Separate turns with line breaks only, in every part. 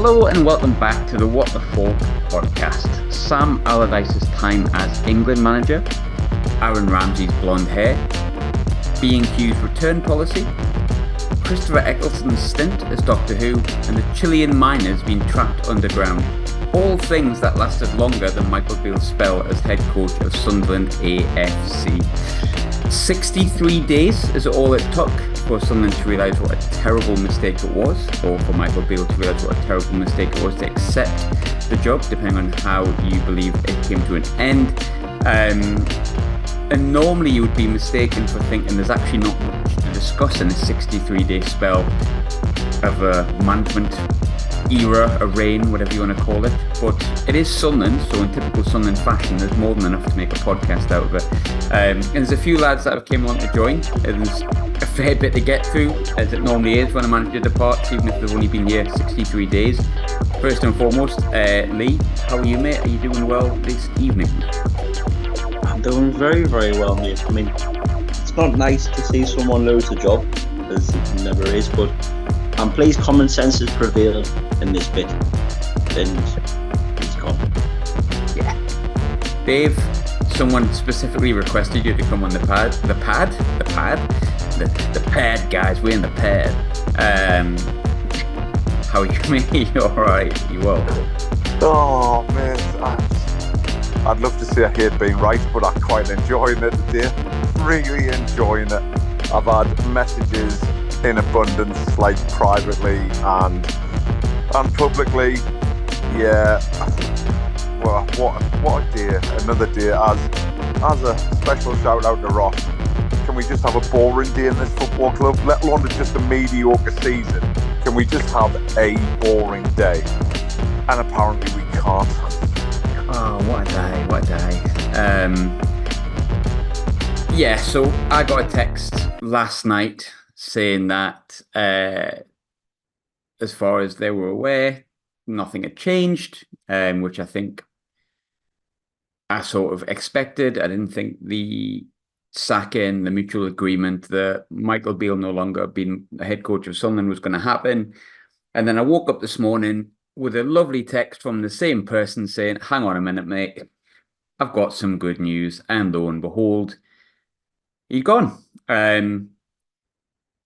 Hello and welcome back to the What the Falk Podcast. Sam Allardyce's time as England manager, Aaron Ramsey's blonde hair, B&Q's return policy, Christopher Eccleston's stint as Doctor Who, and the Chilean miners being trapped underground. All things that lasted longer than Michael Beale's spell as head coach of Sunderland AFC. 63 days is all it took for Sunderland to realise what a terrible mistake it was, or for Michael Beale to realise what a terrible mistake it was to accept the job, depending on how you believe it came to an end. And normally you would be mistaken for thinking there's actually not much to discuss in a 63-day spell of a management era, a reign, whatever you want to call it. But it is Sunderland, so in typical Sunderland fashion, there's more than enough to make a podcast out of it. And there's a few lads that have came along to join, and there's a fair bit to get through, as it normally is when a manager departs, even if they've only been here 63 days. First and foremost, Lee, how are you, mate? Are you doing well this evening?
I'm doing very, very well, mate. I mean, it's not nice to see someone lose a job, as it never is, but I'm pleased common sense has prevailed in this bit, and he's gone.
Yeah. Dave, someone specifically requested you to come on the pad, guys. We're in the pad. How are you, mate? You alright? You well?
Oh, man. I'd love to say I hate being right, but I'm quite enjoying it today. Really enjoying it. I've had messages in abundance, like privately and publicly. Yeah. Well, what a day. Another day. As a special shout out to Ross. Can we just have a boring day in this football club? Let alone just a mediocre season. Can we just have a boring day? And apparently we can't.
Oh, what a day. Yeah, so I got a text last night saying that as far as they were aware, nothing had changed, which I think I sort of expected. I didn't think the sacking, the mutual agreement that Michael Beale no longer being the head coach of Sunderland was going to happen. And then I woke up this morning with a lovely text from the same person saying, hang on a minute, mate, I've got some good news. And lo and behold, he's gone.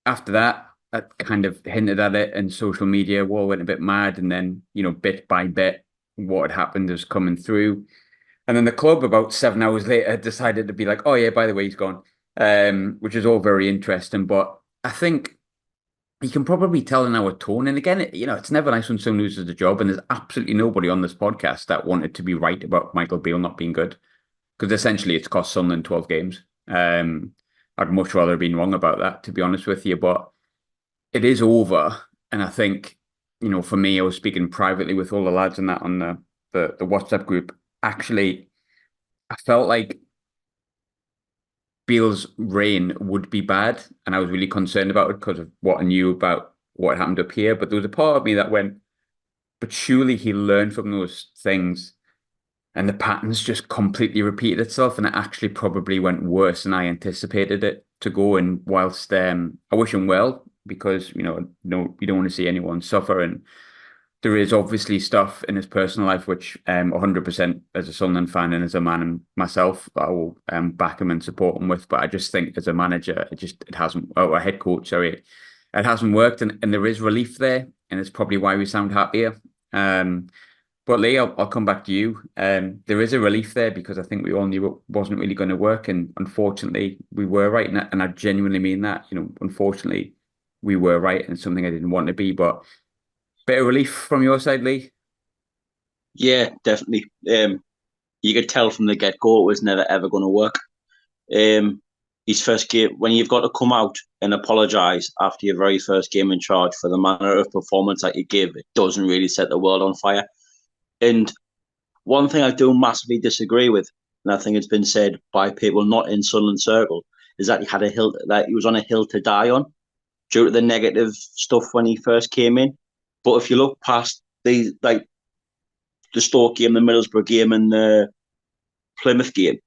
After that, I kind of hinted at it, and social media all went a bit mad. And then, bit by bit, what had happened was coming through. And then the club, about 7 hours later, decided to be like, oh, yeah, by the way, he's gone, which is all very interesting. But I think you can probably tell in our tone. And again, it's never nice when someone loses the job. And there's absolutely nobody on this podcast that wanted to be right about Michael Beale not being good, because essentially it's cost Sunderland 12 games. I'd much rather have been wrong about that, to be honest with you. But it is over. And I think, for me, I was speaking privately with all the lads and that on the WhatsApp group. Actually, I felt like Beale's reign would be bad, and I was really concerned about it because of what I knew about what happened up here. But there was a part of me that went, but surely he learned from those things, and the patterns just completely repeated itself, and it actually probably went worse than I anticipated it to go. And whilst I wish him well, because you don't want to see anyone suffer, and there is obviously stuff in his personal life which 100% as a Sunderland fan and as a man and myself, I will back him and support him with. But I just think as a manager, it hasn't, a head coach, sorry, it hasn't worked, and there is relief there, and it's probably why we sound happier. But Lee, I'll come back to you. There is a relief there because I think we all knew it wasn't really going to work, and unfortunately we were right, and I genuinely mean that. Unfortunately we were right, and it's something I didn't want to be, but bit of relief from your side, Lee?
Yeah, definitely. You could tell from the get-go it was never, ever going to work. His first game, when you've got to come out and apologise after your very first game in charge for the manner of performance that you give, it doesn't really set the world on fire. And one thing I do massively disagree with, and I think it's been said by people not in Sunderland circle, is that he was on a hill to die on due to the negative stuff when he first came in. But if you look past the Stoke game, the Middlesbrough game, and the Plymouth game,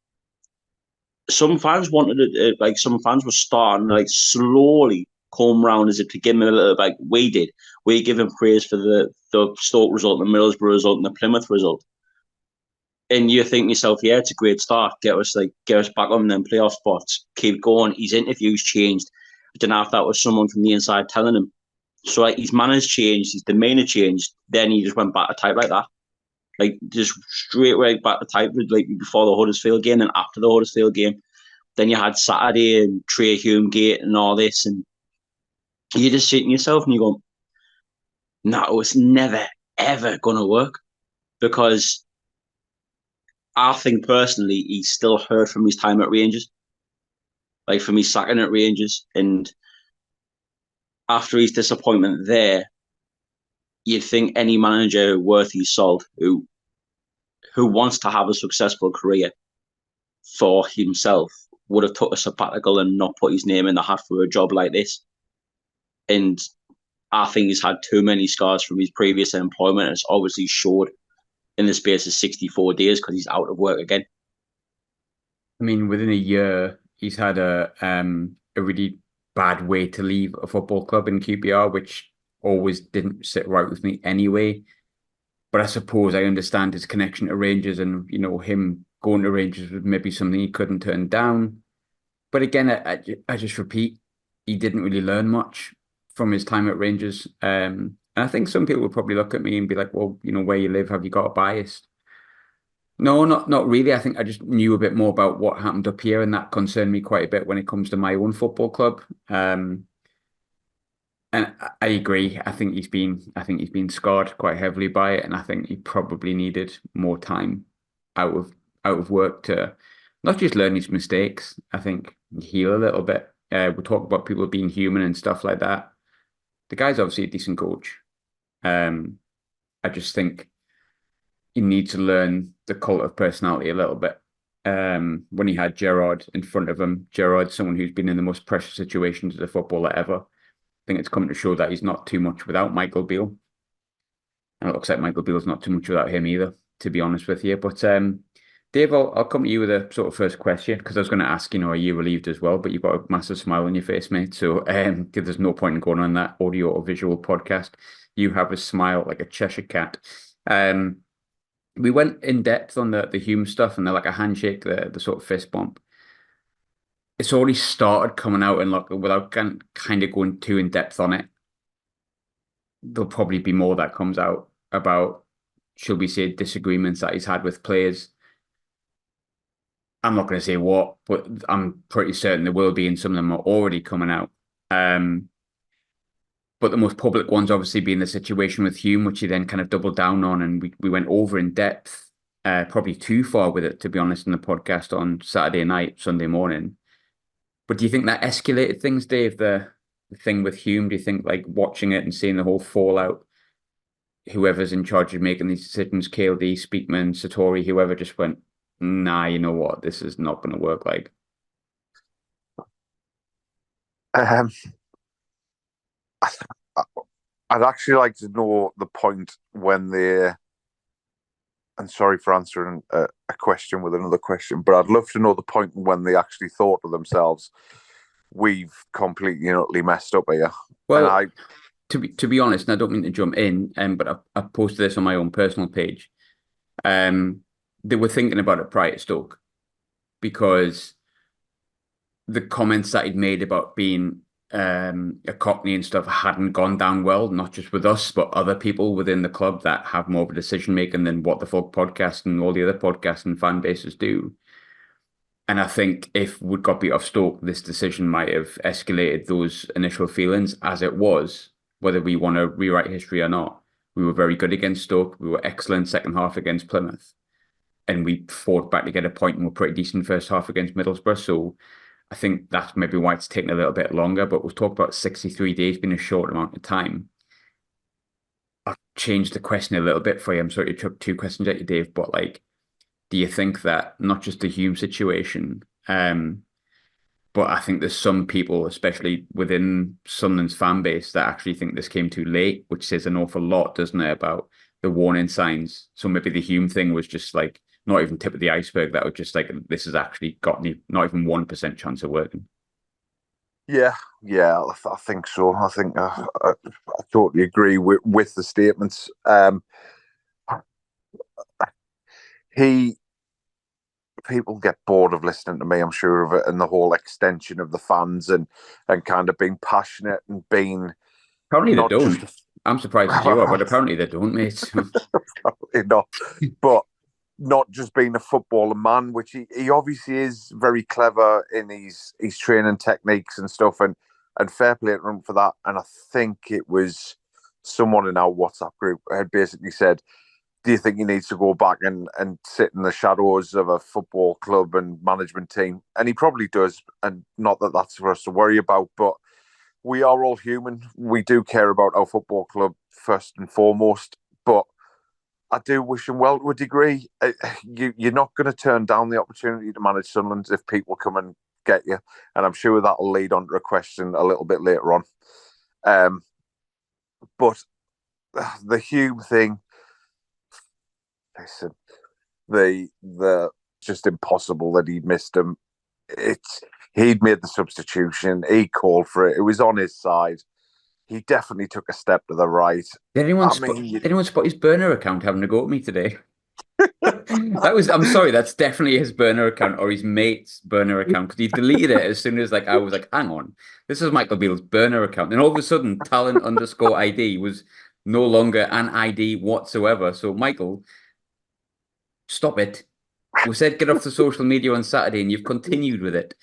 some fans wanted it. Some fans were starting slowly come round as if to give him a little. We did. We give him praise for the the Stoke result, the Middlesbrough result, and the Plymouth result. And you think to yourself, yeah, it's a great start. Get us back on them playoff spots. Keep going. His interviews changed. I don't know if that was someone from the inside telling him. So like, his manners changed, his demeanour changed. Then he just went back to type like that. Like just straight away back to type, like before the Huddersfield game and after the Huddersfield game. Then you had Saturday and Trey Hume Gate and all this, and you're just sitting yourself and you go, no, it's never ever gonna work, because I think personally he's still hurt from his time at Rangers, like from his sacking at Rangers, and after his disappointment there, you'd think any manager worth his salt who wants to have a successful career for himself would have took a sabbatical and not put his name in the hat for a job like this. And I think he's had too many scars from his previous employment. It's obviously showed in the space of 64 days because he's out of work again.
I mean, within a year, he's had a really bad way to leave a football club in QPR, which always didn't sit right with me anyway. But I suppose I understand his connection to Rangers, and him going to Rangers was maybe something he couldn't turn down. But again, I just repeat, he didn't really learn much from his time at Rangers. And I think some people would probably look at me and be like, well, where you live, have you got a bias? No, not really. I think I just knew a bit more about what happened up here, and that concerned me quite a bit when it comes to my own football club. And I agree. I think he's been scarred quite heavily by it, and I think he probably needed more time out of work to not just learn his mistakes. I think heal a little bit. We talk about people being human and stuff like that. The guy's obviously a decent coach. I just think he needs to learn the cult of personality a little bit. When he had Gerrard in front of him, Gerrard, someone who's been in the most pressure situations as a footballer ever. I think it's come to show that he's not too much without Michael Beale. And it looks like Michael Beale's not too much without him either, to be honest with you. But Dave, I'll come to you with a sort of first question, because I was going to ask, are you relieved as well? But you've got a massive smile on your face, mate. So there's no point in going on that audio or visual podcast. You have a smile like a Cheshire cat. We went in depth on the Hume stuff, and they're like a handshake, the sort of fist bump. It's already started coming out, and like without kind of going too in depth on it, there'll probably be more that comes out about, shall we say, disagreements that he's had with players. I'm not going to say what, but I'm pretty certain there will be, and some of them are already coming out. But the most public ones obviously being the situation with Hume, which he then kind of doubled down on, and we went over in depth, probably too far with it, to be honest, in the podcast on Saturday night, Sunday morning. But do you think that escalated things, Dave, the thing with Hume? Do you think, like, watching it and seeing the whole fallout, whoever's in charge of making these decisions, KLD, Speakman, Satori, whoever, just went, nah, you know what, this is not going to work? Like,
I'd actually like to know the point when they, and sorry for answering a question with another question, but I'd love to know the point when they actually thought to themselves, we've completely and utterly messed up here.
Well, to be honest, and I don't mean to jump in, but I posted this on my own personal page. They were thinking about it prior to Stoke, because the comments that he'd made about being a Cockney and stuff hadn't gone down well, not just with us, but other people within the club that have more of a decision making than what the Falk Podcast and all the other podcasts and fan bases do. And I think if we'd got beat off Stoke, this decision might have escalated those initial feelings, as it was, whether we want to rewrite history or not. We were very good against Stoke. We were excellent second half against Plymouth. And we fought back to get a point, and were pretty decent first half against Middlesbrough. So I think that's maybe why it's taken a little bit longer. But we've talked about 63 days being a short amount of time. I'll change the question a little bit for you. I'm sorry to chuck two questions at you, Dave, but like, do you think that not just the Hume situation, but I think there's some people, especially within Sunderland's fan base, that actually think this came too late, which says an awful lot, doesn't it, about the warning signs? So maybe the Hume thing was just like not even tip of the iceberg. That was just like, this has actually got not even 1% chance of working.
Yeah, I think so. I think I totally agree with the statements. He People get bored of listening to me, I'm sure of it, and the whole extension of the fans and kind of being passionate and being
Apparently they
not just
don't. I'm surprised as you are, but apparently they don't, mate.
probably not, but not just being a footballer man, which he obviously is very clever in his training techniques and stuff, and fair play to him for that. And I think it was someone in our WhatsApp group had basically said, do you think he needs to go back and sit in the shadows of a football club and management team? And he probably does, and not that that's for us to worry about, but we are all human. We do care about our football club first and foremost, but I do wish him well to a degree. You're not going to turn down the opportunity to manage Sunderland if people come and get you, and I'm sure that'll lead on to a question a little bit later on. But the Hume thing, listen, the just impossible that he missed him. He'd made the substitution. He called for it. It was on his side. He definitely took a step to the right.
Did anyone spot his burner account having a go at me today? I'm sorry, that's definitely his burner account or his mate's burner account, because he deleted it as soon as I was like, hang on, this is Michael Beale's burner account. And all of a sudden, talent_ID was no longer an ID whatsoever. So Michael, stop it. We said get off the social media on Saturday and you've continued with it.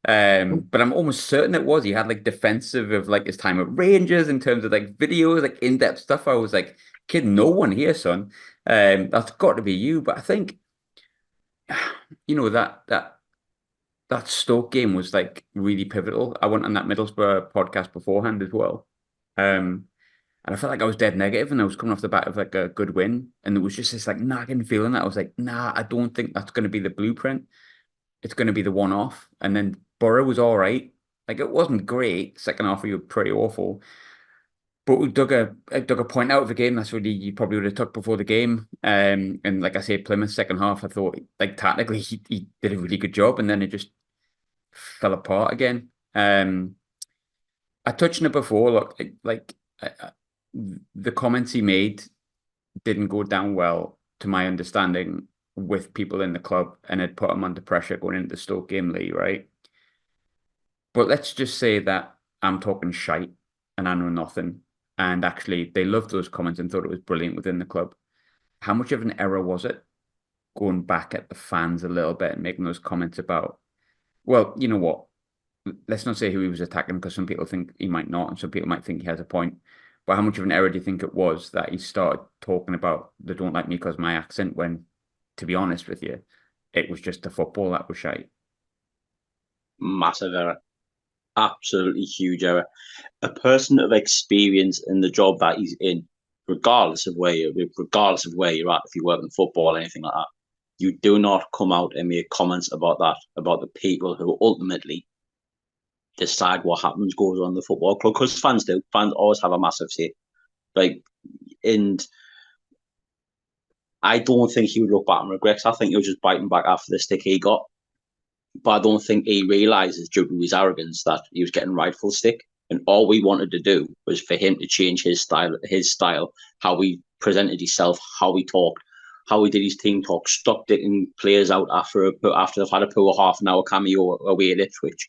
But I'm almost certain it was. He had defensive of his time at Rangers in terms of videos, in-depth stuff. I was like, kid, no one here, son. That's got to be you. But I think, that Stoke game was really pivotal. I went on that Middlesbrough podcast beforehand as well. And I felt like I was dead negative, and I was coming off the back of a good win. And there was just this nagging feeling that I was like, nah, I don't think that's going to be the blueprint. It's going to be the one-off. And then Borough was all right. It wasn't great. Second half, we were pretty awful. But we dug a point out of the game. That's really you probably would have took before the game. And like I say, Plymouth second half, I thought tactically he did a really good job, and then it just fell apart again. I touched on it before. Look, the comments he made didn't go down well, to my understanding, with people in the club, and it put him under pressure going into the Stoke game, Lee, right? But let's just say that I'm talking shite and I know nothing. And actually, they loved those comments and thought it was brilliant within the club. How much of an error was it going back at the fans a little bit and making those comments about, well, you know what? Let's not say who he was attacking, because some people think he might not, and some people might think he has a point. But how much of an error do you think it was that he started talking about they don't like me because of my accent, when, to be honest with you, it was just the football that was shite?
Massive error. Absolutely huge error. A person of experience in the job that he's in, regardless of where you're at, if you work in football or anything like that, you do not come out and make comments about that, about the people who ultimately decide what happens, goes on in the football club. Because fans do. Fans always have a massive say. And I don't think he would look back and regrets. I think he was just biting back after the stick he got. But I don't think he realises, due to his arrogance, that he was getting rightful stick. And all we wanted to do was for him to change his style, how he presented himself, how he talked, how he did his team talk, stopped dicking players out after they've had a poor half an hour cameo away at Ipswich.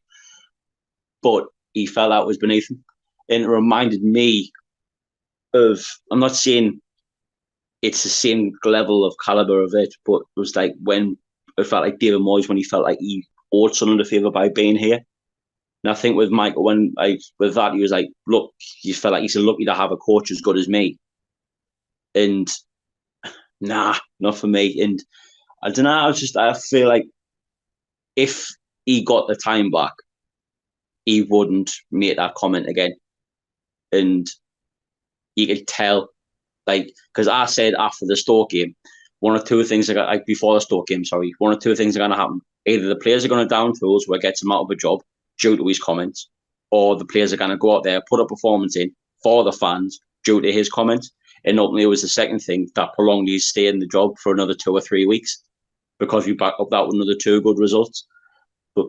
But he felt that was beneath him. And it reminded me of, I'm not saying it's the same level of calibre of it, but it was when it felt like David Moyes, when he felt like he owed Sunderland a favour by being here. And I think with Michael, with that, he was like, look, he felt like he's lucky to have a coach as good as me. And nah, not for me. And I don't know, I feel like if he got the time back, he wouldn't make that comment again. And you could tell, because I said after the Stoke game, one or two things before the Stoke game, one or two things are going to happen. Either the players are going to down tools where it gets him out of a job due to his comments, or the players are going to go out there, put a performance in for the fans due to his comments. And ultimately, it was the second thing that prolonged his stay in the job for another 2 or 3 weeks, because we back up that with another 2 good results. But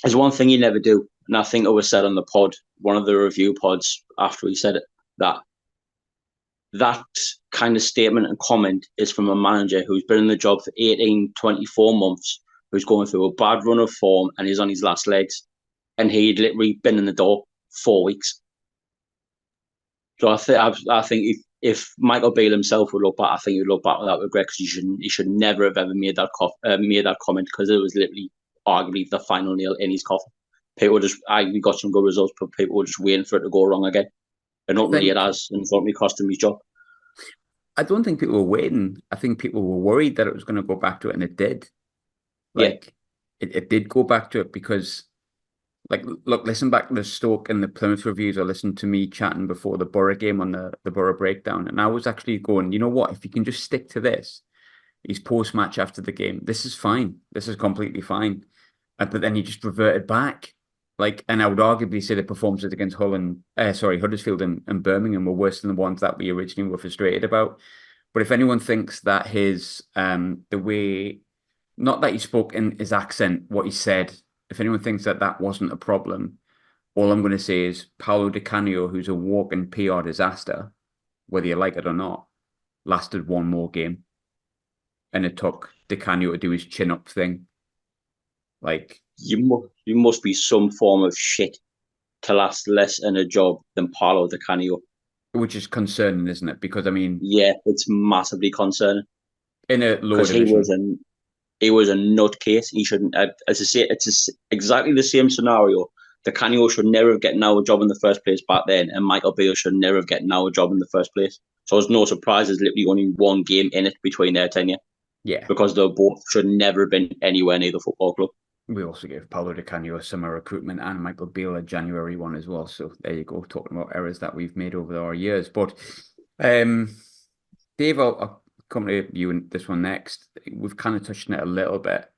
there's one thing you never do, and I think it was said on the pod, one of the review pods after he said it, that kind of statement and comment is from a manager who's been in the job for 18, 24 months, who's going through a bad run of form and he's on his last legs. And he'd literally been in the door 4 weeks. So I think if Michael Beale himself would look back, I think he'd look back with that regret, because he should never have ever made that comment, because it was literally arguably the final nail in his coffin. People we got some good results, but people were just waiting for it to go wrong again. And ultimately it has, and ultimately cost him his job.
I don't think people were waiting. I think people were worried that it was going to go back to it, and it did. It did go back to it because, look, listen back to the Stoke and the Plymouth reviews, or listen to me chatting before the Borough game on the Borough breakdown, and I was actually going, you know what, if you can just stick to this, his post-match after the game, this is fine. This is completely fine. But then he just reverted back. And I would arguably say the performances against Huddersfield and Birmingham were worse than the ones that we originally were frustrated about. But if anyone thinks that his, the way, not that he spoke in his accent, what he said, if anyone thinks that wasn't a problem, all I'm going to say is Paolo Di Canio, who's a walking PR disaster, whether you like it or not, lasted one more game. And it took Di Canio to do his chin-up thing.
You must be some form of shit to last less in a job than Paolo Di Canio.
Which is concerning, isn't it? Because, I mean...
Yeah, it's massively concerning.
In a lower division.
He was a nutcase. He shouldn't... As I say, it's exactly the same scenario. Di Canio should never have gotten now a job in the first place back then, and Michael Beale should never have gotten now a job in the first place. So it's no surprise there's literally only one game in it between their tenure.
Yeah.
Because they both should never have been anywhere near the football club.
We also gave Paolo Di Canio a summer recruitment and Michael Beale a January one as well. So there you go, talking about errors that we've made over our years. But Dave, I'll come to you in this one next. We've kind of touched on it a little bit.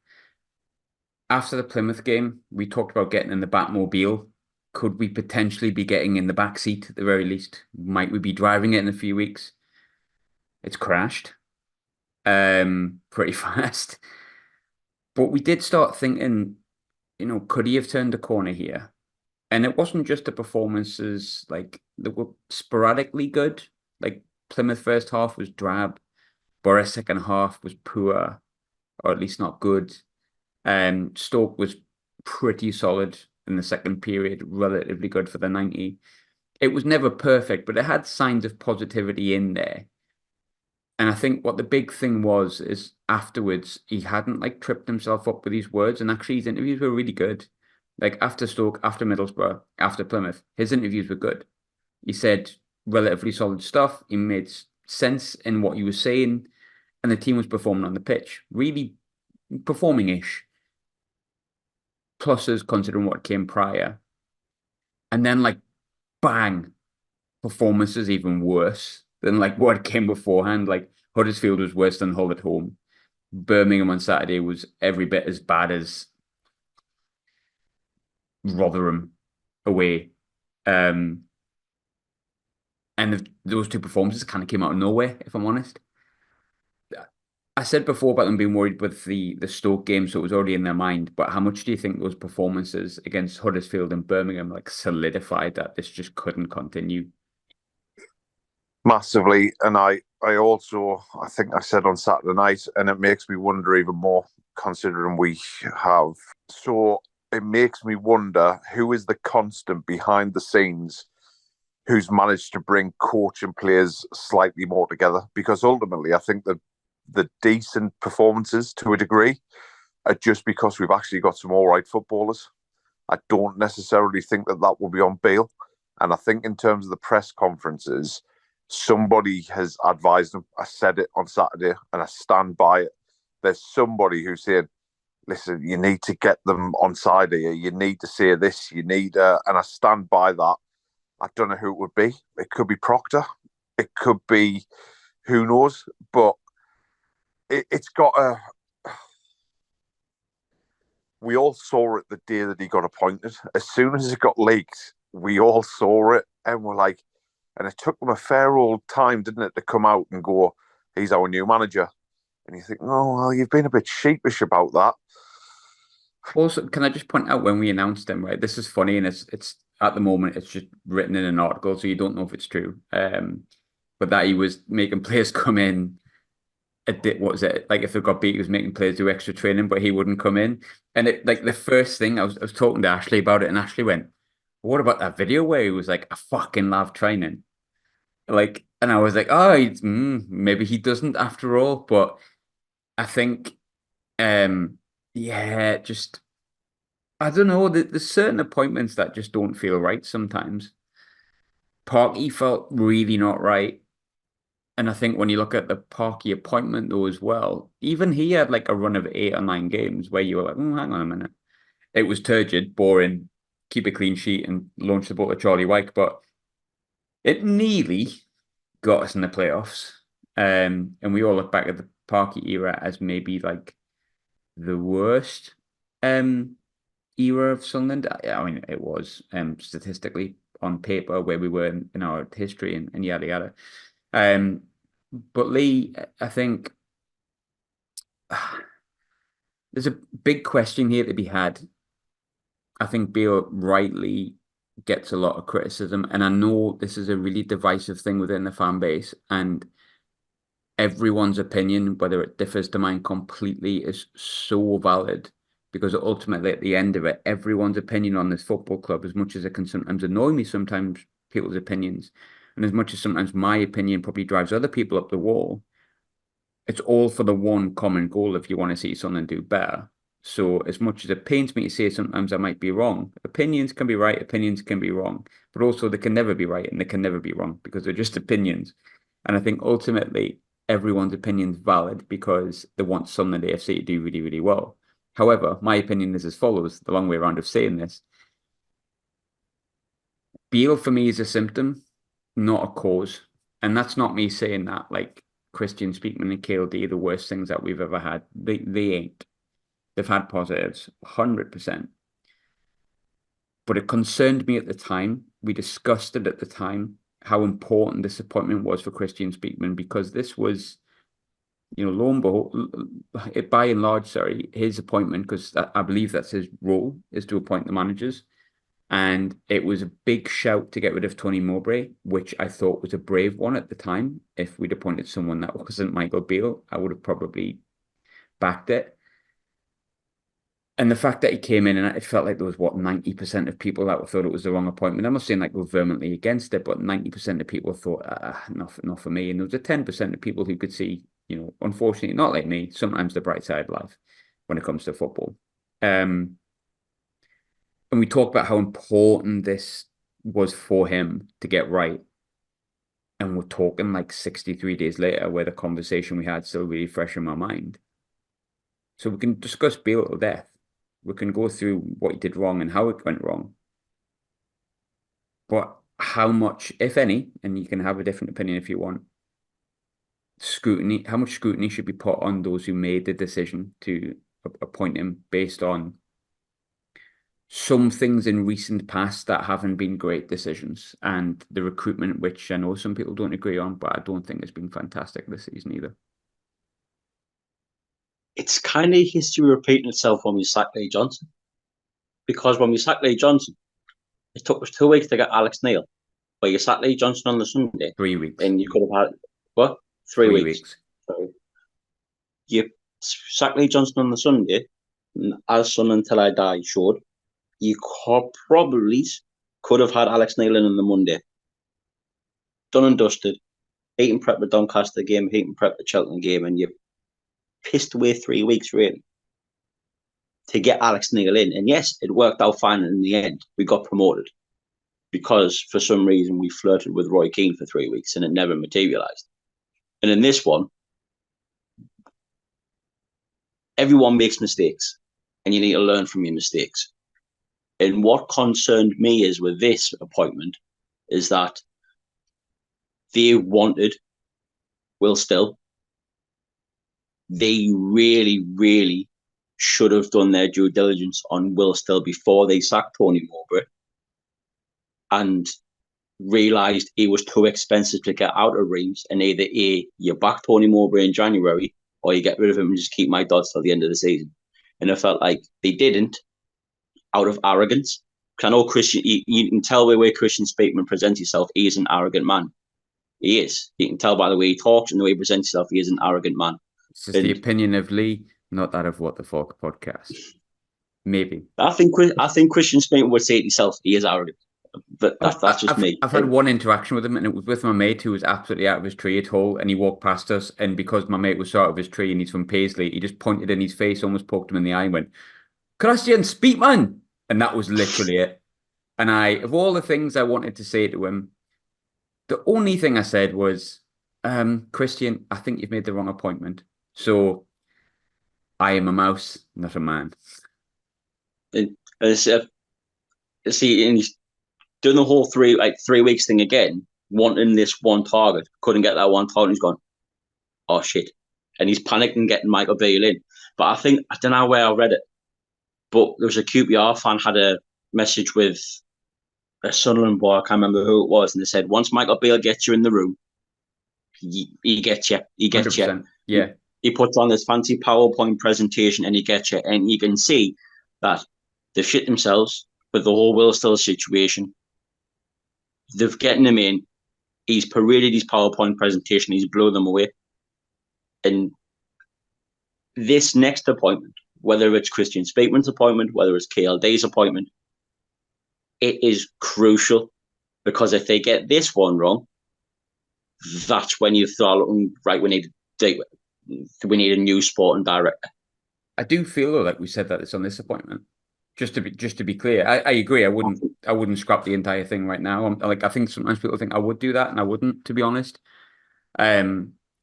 After the Plymouth game, we talked about getting in the Batmobile. Could we potentially be getting in the back seat at the very least? Might we be driving it in a few weeks? It's crashed pretty fast. But we did start thinking, could he have turned a corner here? And it wasn't just the performances, that were sporadically good. Plymouth first half was drab. Borough second half was poor, or at least not good. Stoke was pretty solid in the second period, relatively good for the 90. It was never perfect, but it had signs of positivity in there. And I think what the big thing is afterwards, he hadn't tripped himself up with his words. And actually his interviews were really good. After Stoke, after Middlesbrough, after Plymouth, his interviews were good. He said relatively solid stuff. He made sense in what he was saying. And the team was performing on the pitch. Really performing-ish. Pluses considering what came prior. And then bang, performances even worse than what came beforehand. Huddersfield was worse than Hull at home. Birmingham on Saturday was every bit as bad as Rotherham away. And those two performances kind of came out of nowhere, if I'm honest. I said before about them being worried with the Stoke game, so it was already in their mind. But how much do you think those performances against Huddersfield and Birmingham solidified that this just couldn't continue?
Massively. And I think I said on Saturday night, and it makes me wonder even more considering we have. So it makes me wonder who is the constant behind the scenes who's managed to bring coach and players slightly more together. Because ultimately, I think that the decent performances to a degree are just because we've actually got some all right footballers. I don't necessarily think that will be on Beale. And I think in terms of the press conferences, somebody has advised them. I said it on Saturday and I stand by it. There's somebody who's saying, listen, you need to get them on side here. You need to say this. You need, and I stand by that. I don't know who it would be. It could be Proctor. It could be who knows. But it's got a... We all saw it the day that he got appointed. As soon as it got leaked, we all saw it and we're like... And it took them a fair old time, didn't it, to come out and go, he's our new manager. And you think, oh, well, you've been a bit sheepish about that.
Also, can I just point out when we announced him, right? This is funny, and it's at the moment it's just written in an article, so you don't know if it's true. But that he was making players come in. What was it? Like if they got beat, he was making players do extra training, but he wouldn't come in. And it like the first thing I was talking to Ashley about it, and Ashley went, "What about that video where he was like, I fucking love training." Like, and I was like, "Oh, maybe he doesn't after all." But I think, yeah, just. I don't know. There's certain appointments that just don't feel right sometimes. Parky felt really not right. And I think when you look at the Parky appointment though as well, even he had like a run of 8 or 9 games where you were like, oh, hang on a minute. It was turgid, boring, keep a clean sheet and launch the ball to Charlie Wyke, but it nearly got us in the playoffs. And we all look back at the Parky era as maybe like the worst. Era of Sunderland. I mean, it was statistically on paper where we were in our history and yada yada. But Lee, I think there's a big question here to be had. I think Beale rightly gets a lot of criticism, and I know this is a really divisive thing within the fan base, and everyone's opinion, whether it differs to mine completely, is so valid because ultimately at the end of it, everyone's opinion on this football club, as much as it can sometimes annoy me, sometimes people's opinions, and as much as sometimes my opinion probably drives other people up the wall, it's all for the one common goal if you want to see something do better. So as much as it pains me to say sometimes I might be wrong, opinions can be right, opinions can be wrong, but also they can never be right and they can never be wrong because they're just opinions. And I think ultimately everyone's opinion is valid because they want Sunderland AFC to do really, really well. However, my opinion is as follows, the long way around of saying this. Beale for me is a symptom, not a cause. And that's not me saying that like Christian Speakman and KLD are the worst things that we've ever had. They ain't. They've had positives, 100%. But it concerned me at the time. We discussed it at the time, how important this appointment was for Christian Speakman, because this was, lo and behold, by and large, sorry, his appointment, because I believe that's his role, is to appoint the managers. And it was a big shout to get rid of Tony Mowbray, which I thought was a brave one at the time. If we'd appointed someone that wasn't Michael Beale, I would have probably backed it. And the fact that he came in and it felt like there was, 90% of people that thought it was the wrong appointment. I'm not saying like we're vehemently against it, but 90% of people thought, not for me. And there was a 10% of people who could see, unfortunately, not like me, sometimes the bright side of life when it comes to football. And we talked about how important this was for him to get right. And we're talking like 63 days later where the conversation we had still really fresh in my mind. So we can discuss Beale to death. We can go through what he did wrong and how it went wrong. But how much, if any, and you can have a different opinion if you want, how much scrutiny should be put on those who made the decision to appoint him based on some things in recent past that haven't been great decisions, and the recruitment, which I know some people don't agree on, but I don't think has been fantastic this season either.
It's kind of history repeating itself when we sacked Lee Johnson. Because when we sacked Lee Johnson, it took us 2 weeks to get Alex Neil. But you sacked Lee Johnson on the Sunday.
3 weeks.
And you could have had, what? 3 weeks. So you sacked Lee Johnson on the Sunday, and as Sun Until I Die showed, you probably could have had Alex Neil in on the Monday. Done and dusted. Heat and prep the Doncaster game, heat and prep the Cheltenham game, and you pissed away 3 weeks, really, to get Alex Neil in. And yes, it worked out fine in the end. We got promoted because for some reason we flirted with Roy Keane for 3 weeks and it never materialised. And in this one, everyone makes mistakes and you need to learn from your mistakes. And what concerned me is with this appointment is that they wanted Will Still. They really, really should have done their due diligence on Will Still before they sacked Tony Mowbray and realised he was too expensive to get out of Reims, and either A, you back Tony Mowbray in January or you get rid of him and just keep my Dodds till the end of the season. And I felt like they didn't out of arrogance. Because I know Christian, you can tell the way Christian Spateman presents himself, he is an arrogant man. He is. You can tell by the way he talks and the way he presents himself, he is an arrogant man.
It's just the opinion of Lee, not that of what the Falk Podcast. Maybe.
I think Christian Spateman would say it himself, he is arrogant. But that's just me.
I've had one interaction with him, and it was with my mate who was absolutely out of his tree at all, and he walked past us, and because my mate was so out of his tree and he's from Paisley, he just pointed in his face, almost poked him in the eye and went, "Christian, speak, man!" And that was literally it. And of all the things I wanted to say to him, the only thing I said was, Christian, I think you've made the wrong appointment. So I am a mouse, not a man.
And see, and he's doing the whole 3 weeks thing again, wanting this one target, couldn't get that one target. He's gone, oh shit, and he's panicking getting Michael Beale in. But I don't know where I read it, but there was a QPR fan had a message with a Sunderland boy, I can't remember who it was, and they said once Michael Beale gets you in the room, he gets you. He gets 100%.
You. Yeah.
He puts on this fancy PowerPoint presentation and he gets you, and you can see that they've shit themselves with the whole Will Still situation. They've getting him in. He's paraded his PowerPoint presentation. He's blew them away. And this next appointment, whether it's Christian Spateman's appointment, whether it's KLD's appointment, it is crucial, because if they get this one wrong, that's when you start looking, right, we need a new sporting director.
I do feel though, like we said that it's on this appointment. Just to be clear, I agree. I wouldn't scrap the entire thing right now. I think sometimes people think I would do that, and I wouldn't, to be honest. I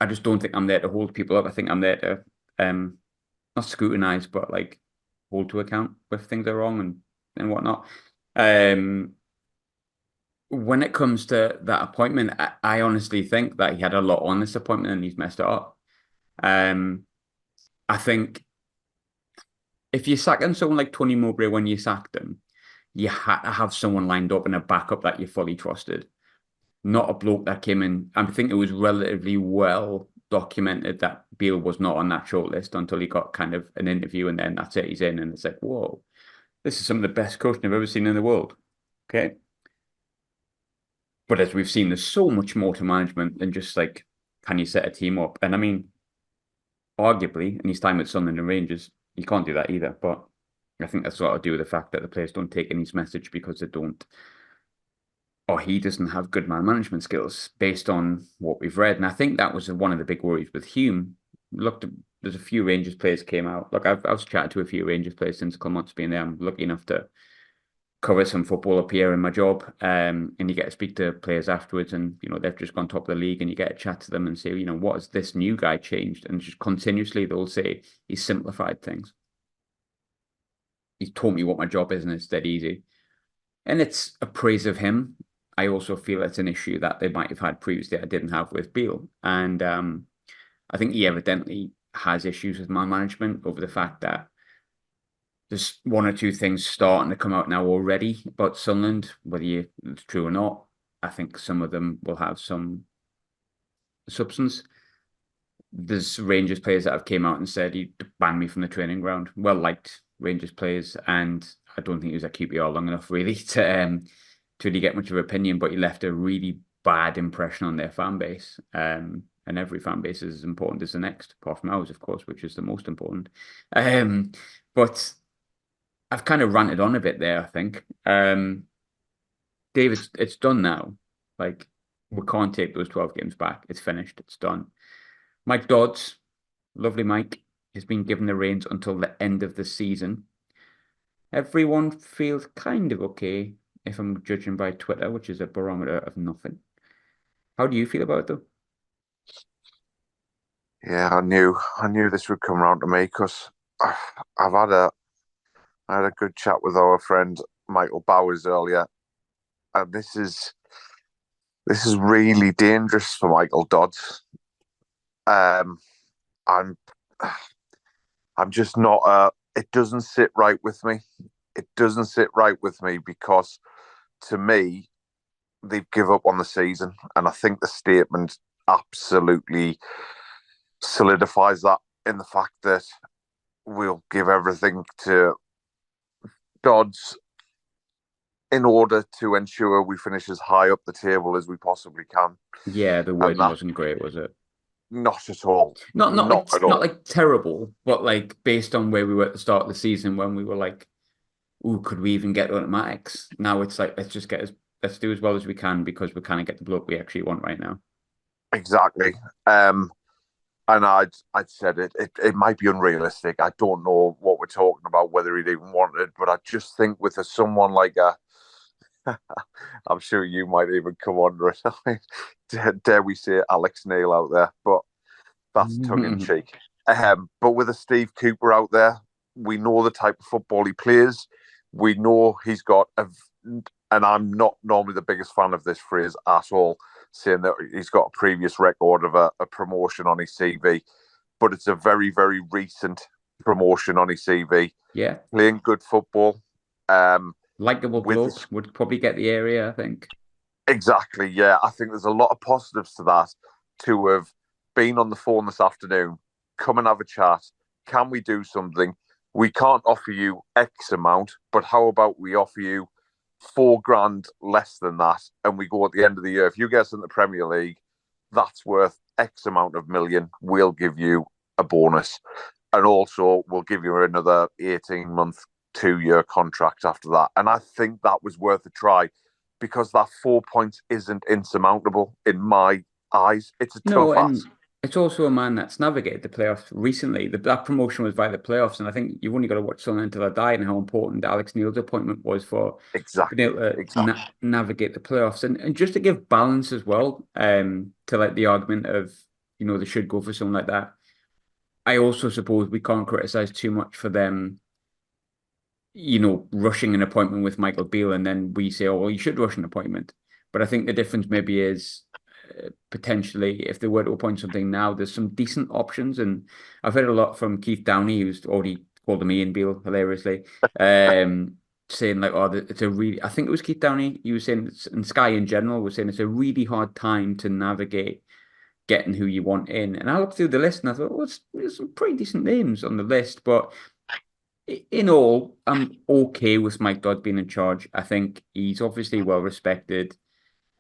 just don't think I'm there to hold people up. I think I'm there to not scrutinize, but like hold to account if things are wrong and whatnot. When it comes to that appointment, I honestly think that he had a lot on this appointment and he's messed it up. I think if you're sacking someone like Tony Mowbray when you sacked him, you had to have someone lined up and a backup that you fully trusted. Not a bloke that came in. I think it was relatively well documented that Beale was not on that shortlist until he got kind of an interview, and then that's it, he's in, and it's like, whoa, this is some of the best coaching I've ever seen in the world. Okay. But as we've seen, there's so much more to management than just like, can you set a team up? And I mean, arguably, in his time at Sunderland and Rangers, you can't do that either. But I think that's got to do with the fact that the players don't take in his message because they don't, or he doesn't have good man management skills based on what we've read. And I think that was one of the big worries with Hume. There's a few Rangers players came out. Look, I was chatting to a few Rangers players since Clement's been there. I'm lucky enough to cover some football up here in my job, and you get to speak to players afterwards, and they've just gone top of the league, and you get to chat to them and say, what has this new guy changed? And just continuously they'll say he's simplified things. He's taught me what my job is, and it's dead easy. And it's a praise of him. I also feel it's an issue that they might have had previously I didn't have with Beale. And I think he evidently has issues with man management over the fact that there's one or two things starting to come out now already about Sunderland, whether it's true or not. I think some of them will have some substance. There's Rangers players that have came out and said he banned me from the training ground. Well-liked Rangers players, and I don't think he was at QPR long enough really to really get much of an opinion, but he left a really bad impression on their fan base. And every fan base is as important as the next, apart from ours, of course, which is the most important. But I've kind of ranted on a bit there, I think. David, it's done now. Like, we can't take those 12 games back. It's finished. It's done. Mike Dodds, lovely Mike, has been given the reins until the end of the season. Everyone feels kind of okay, if I'm judging by Twitter, which is a barometer of nothing. How do you feel about it, though?
Yeah, I knew this would come around to me, because I had a good chat with our friend Michael Bowers earlier, and this is really dangerous for Michael Dodds. I'm just not. It doesn't sit right with me. It doesn't sit right with me, because to me, they've given up on the season, and I think the statement absolutely solidifies that, in the fact that we'll give everything to Dodds in order to ensure we finish as high up the table as we possibly can.
Yeah, the wording wasn't great, was it?
Not at all.
Not
at all.
Not like terrible, but like based on where we were at the start of the season when we were like, "Ooh, could we even get automatics?" Now it's like let's do as well as we can because we kind of get the bloke we actually want right now.
Exactly. And I'd said it might be unrealistic. I don't know what we're talking about, whether he'd even want it, but I just think with someone like I'm sure you might even come under it. Dare we say Alex Neil out there, but that's tongue in cheek. But with a Steve Cooper out there, we know the type of football he plays. We know he's got and I'm not normally the biggest fan of this phrase at all, saying that he's got a previous record of a promotion on his CV, but it's a very, very recent promotion on his CV.
Yeah.
Playing good football.
Likeable bloke would probably get the area, I think.
Exactly, yeah. I think there's a lot of positives to that, to have been on the phone this afternoon, come and have a chat. Can we do something? We can't offer you X amount, but how about we offer you $4,000 less than that, and we go at the end of the year. If you get us in the Premier League, that's worth X amount of million. We'll give you a bonus, and also we'll give you another 18-month, 2-year contract after that. And I think that was worth a try because that 4 points isn't insurmountable in my eyes. It's a tough ask.
It's also a man that's navigated the playoffs recently. That promotion was via the playoffs, and I think you've only got to watch Sunderland until I die and how important Alex Neil's appointment was for being able to navigate the playoffs. And just to give balance as well, to like the argument of, they should go for someone like that. I also suppose we can't criticize too much for them, rushing an appointment with Michael Beale, and then we say, oh, well, you should rush an appointment. But I think the difference maybe is potentially if they were to appoint something now, there's some decent options. And I've heard a lot from Keith Downey, who's already called him Ian Beale hilariously, saying like, oh, it's a really, I think it was Keith Downey, he was saying, and Sky in general was saying it's a really hard time to navigate getting who you want in. And I looked through the list and I thought, well, there's some pretty decent names on the list, but in all, I'm okay with Mike Dodd being in charge. I think he's obviously well respected.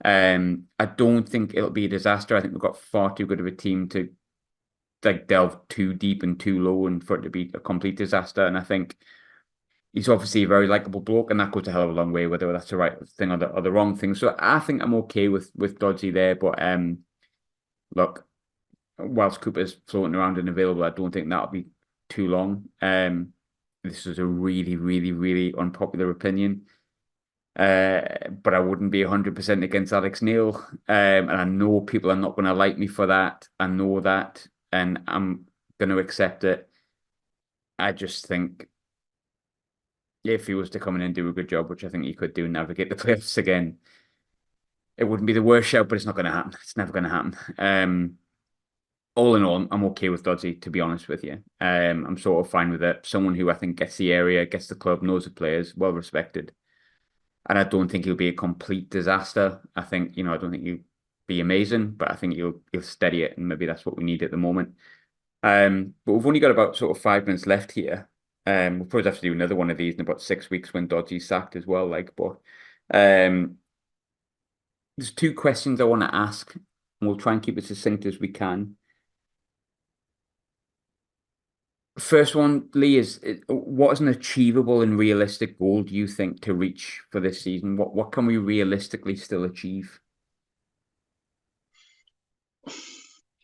I don't think it'll be a disaster. I think we've got far too good of a team to like delve too deep and too low and for it to be a complete disaster. And I think he's obviously a very likable bloke, and that goes a hell of a long way, whether that's the right thing or the wrong thing. So I think I'm okay with Doddsy there. But look, whilst Cooper's floating around and available, I don't think that'll be too long. This is a really, really, really unpopular opinion. But I wouldn't be 100% against Alex Neil. And I know people are not going to like me for that. I know that. And I'm going to accept it. I just think if he was to come in and do a good job, which I think he could do, navigate the playoffs again, it wouldn't be the worst shout, but it's not going to happen. It's never going to happen. All in all, I'm okay with Doddsy, to be honest with you. I'm sort of fine with it. Someone who I think gets the area, gets the club, knows the players, well respected. And I don't think he'll be a complete disaster. I think, I don't think he'll be amazing, but I think he'll steady it, and maybe that's what we need at the moment. But we've only got about sort of 5 minutes left here. We'll probably have to do another one of these in about 6 weeks when Doddsy's sacked as well. But there's 2 questions I want to ask, and we'll try and keep it succinct as we can. First one, Lee, is what is an achievable and realistic goal do you think to reach for this season? What can we realistically still achieve?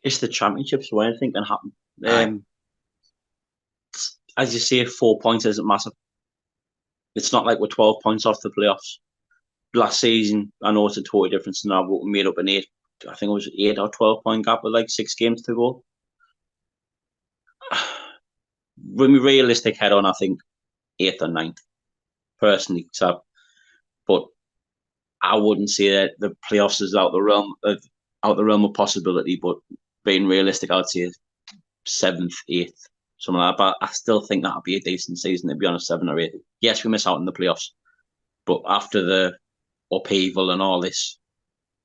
It's the Championship, so anything can happen. As you say, 4 points isn't massive. It's not like we're 12 points off the playoffs. Last season, I know it's a totally different scenario, but we made up an 8. I think it was 8 or 12 point gap with like 6 games to go. When we realistic head on, I think 8th or 9th, personally. But I wouldn't say that the playoffs is out the realm of possibility. But being realistic, I'd say 7th, 8th, something like that. But I still think that'll be a decent season to be on a 7 or 8. Yes, we miss out in the playoffs, but after the upheaval and all this,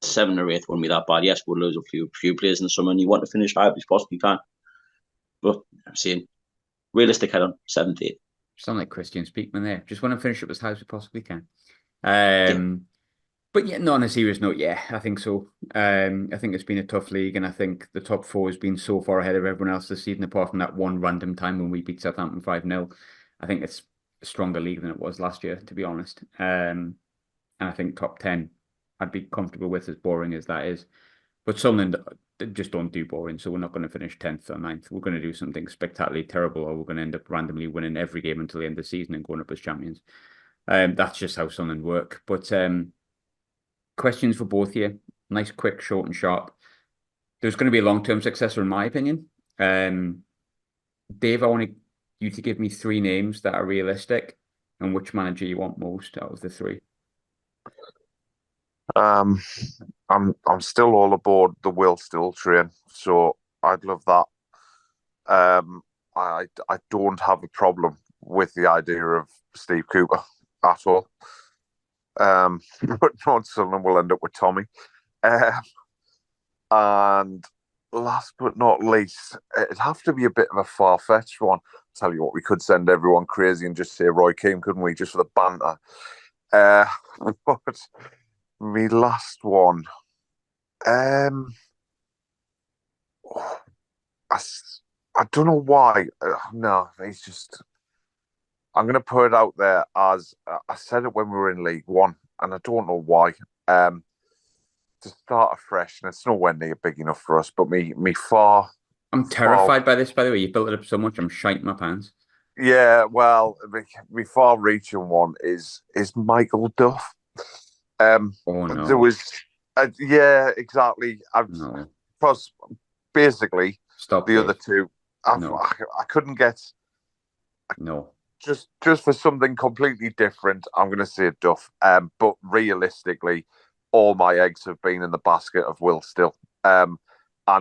7 or 8th wouldn't be that bad. Yes, we'll lose a few players in the summer, and you want to finish high as you possibly can. But I'm saying Realistic head on 17th.
Sound like Christian Speakman there. Just want to finish up as high as we possibly can. But yeah, not on a serious note, yeah, I think so. I think it's been a tough league, and I think the top four has been so far ahead of everyone else this season, apart from that one random time when we beat Southampton 5-0. I think it's a stronger league than it was last year, to be honest. And I think top 10, I'd be comfortable with, as boring as that is. But Sunderland just don't do boring, so we're not going to finish 10th or 9th. We're going to do something spectacularly terrible, or we're going to end up randomly winning every game until the end of the season and going up as champions. That's just how Sunderland work. But questions for both of you. Nice, quick, short and sharp. There's going to be a long-term successor, in my opinion. Dave, I want you to give me 3 names that are realistic and which manager you want most out of the 3.
I'm still all aboard the Will Still train, so I'd love that. I don't have a problem with the idea of Steve Cooper at all. But North Sunderland will end up with Tommy. And last but not least, it'd have to be a bit of a far-fetched one. Tell you what, we could send everyone crazy and just say Roy Keane, couldn't we, just for the banter? But my last one, I don't know why. No, he's just. I'm going to put it out there as I said it when we were in League One, and I don't know why. To start afresh, and it's nowhere near big enough for us. But me far.
I'm terrified by this, by the way. You built it up so much, I'm shiting my pants.
Yeah, well, my far-reaching one is Michael Duff.
Oh no!
There was, yeah, exactly.
No.
Because basically,
Stop
the
it.
other two, I couldn't get.
No.
Just for something completely different, I'm going to say Duff. But realistically, all my eggs have been in the basket of Will Still. And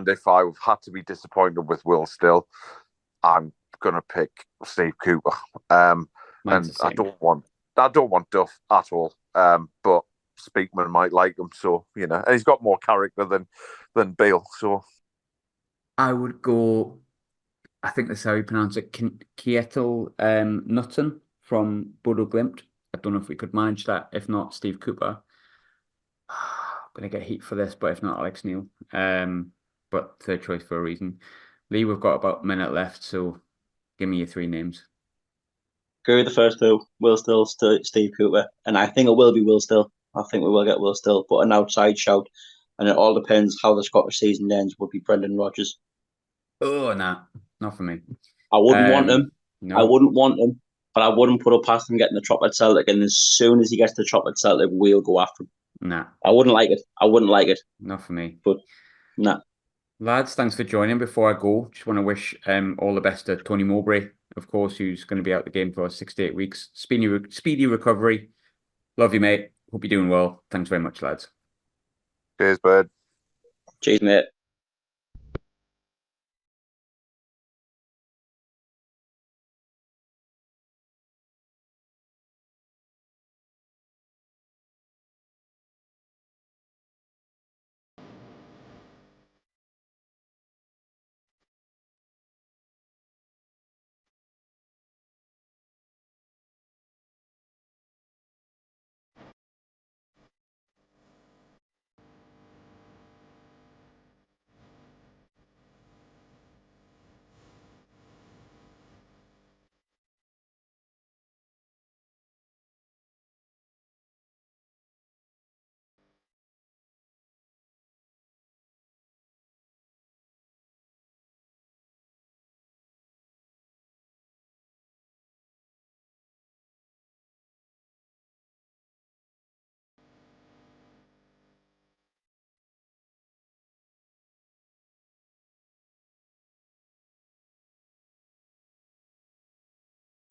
if I've had to be disappointed with Will Still, I'm going to pick Steve Cooper. And I don't want Duff at all. But Speakman might like him, so and he's got more character than Beale. So
I would go. I think that's how you pronounce it. Kjetil Knutsen from Bodo Glimt. I don't know if we could manage that. If not, Steve Cooper. I'm gonna get heat for this, but if not, Alex Neil. But third choice for a reason. Lee, we've got about a minute left, so give me your 3 names.
Go with the first 2. Will Still, Steve Cooper, and I think it will be Will Still. I think we will get Will Still, but an outside shout, and it all depends how the Scottish season ends. Would be Brendan Rodgers.
Oh, nah, not for me.
I wouldn't want him.
No.
I wouldn't want him, but I wouldn't put it past him getting the chop at Celtic. And as soon as he gets the chop at Celtic, we'll go after him.
Nah.
I wouldn't like it.
Not for me.
But nah.
Lads, thanks for joining. Before I go, just want to wish all the best to Tony Mowbray, of course, who's going to be out the game for 6 to 8 weeks. Speedy recovery. Love you, mate. Hope you're doing well. Thanks very much, lads.
Cheers, bud.
Cheers, mate.